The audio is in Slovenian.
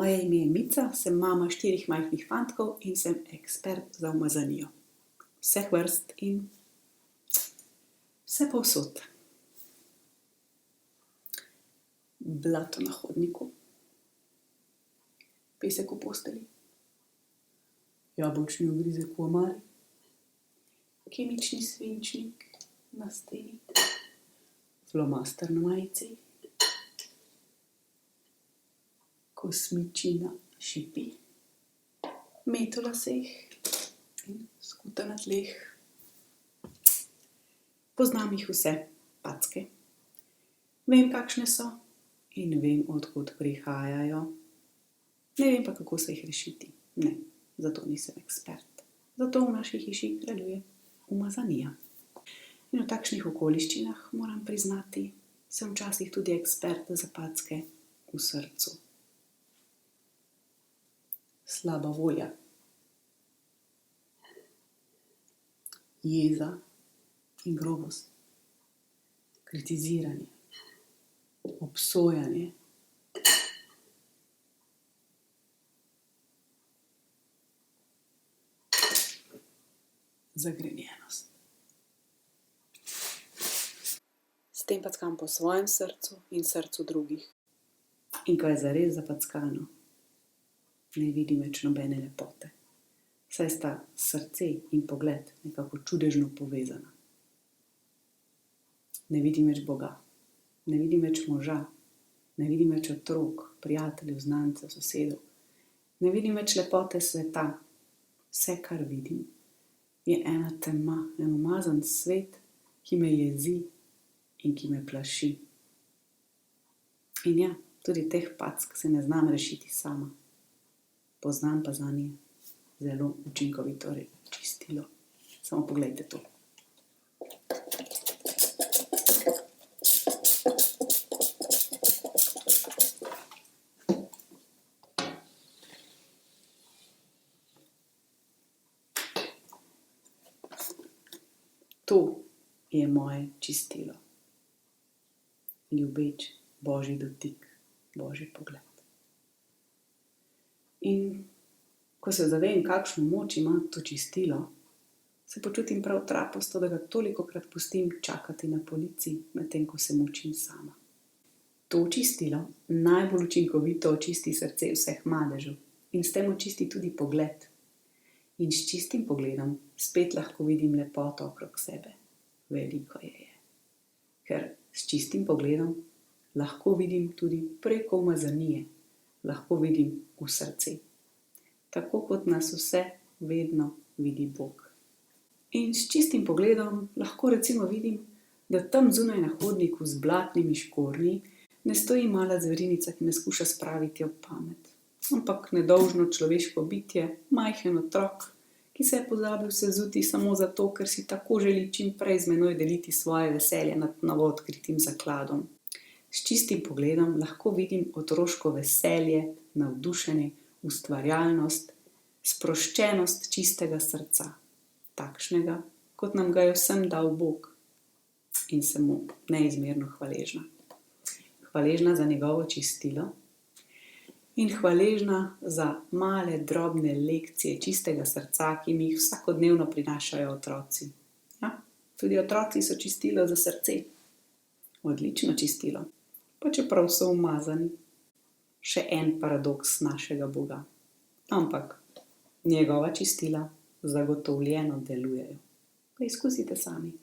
Moje ime je Mica, sem mama 4 majhnih fantkov in sem ekspert za umazanijo. Vseh vrst in vse povsod. Blato na hodniku, pesek v postelji, jabolčni ugrizek v omari, kemični svinčnik na steni, flomaster na majici, kosmiči na šipi, met v laseh in skuta na tleh. Poznam jih vse, packe. Vem, kakšne so in vem, od kod prihajajo. Ne vem pa, kako se jih rešiti. Ne, zato nisem ekspert. Zato v naši hiši kraljuje umazanija. In v takšnih okoliščinah, moram priznati, sem včasih tudi ekspert za packe v srcu. Slaba volja, jeza in grobost, kritiziranje, obsojanje, zagrenjenost. S tem packam po svojem srcu in srcu drugih. In ko je zares zapackano, ne vidim več nobene lepote, saj sta srce in pogled nekako čudežno povezana. Ne vidim več Boga, ne vidim več moža, ne vidim več otrok, prijateljev, znancev, sosedov. Ne vidim več lepote sveta. Vse, kar vidim, je ena tema, en umazan svet, ki me jezi in ki me plaši. In ja, tudi teh pack se ne znam rešiti sama. Poznam pa zanje zelo učinkovito čistilo. Samo poglejte to. To je moje čistilo. Ljubeč božji dotik, božji pogled. In ko se zavem, kakšno moč ima to čistilo, se počutim prav trapasto, da ga tolikokrat pustim čakati na polici, medtem ko se mučim sama. To čistilo najbolj učinkovito očisti srce vseh madežev in s tem očisti tudi pogled. In s čistim pogledom spet lahko vidim lepoto okrog sebe. Veliko je. Ker s čistim pogledom lahko vidim tudi preko umazanije, lahko vidim v srce. Tako kot nas vse vedno vidi Bog. In s čistim pogledom lahko recimo vidim, da tam zunaj na hodniku z blatnimi škornji ne stoji mala zverinica, ki me skuša spraviti ob pamet. Ampak nedolžno človeško bitje, majhen otrok, ki se je pozabil sezuti samo zato, ker si tako želi čim prej z menoj deliti svoje veselje nad novo odkritim zakladom. S čistim pogledom lahko vidim otroško veselje, navdušenje, ustvarjalnost, sproščenost čistega srca, takšnega, kot nam ga je vsem dal Bog. In sem mu neizmerno hvaležna. Hvaležna za njegovo čistilo in hvaležna za male, drobne lekcije čistega srca, ki mi jih vsakodnevno prinašajo otroci. Ja, tudi otroci so čistilo za srce. Odlično čistilo, pa čeprav so umazani. Še en paradoks našega Boga. Ampak njegova čistila zagotovljeno delujejo. Pa izkusite sami.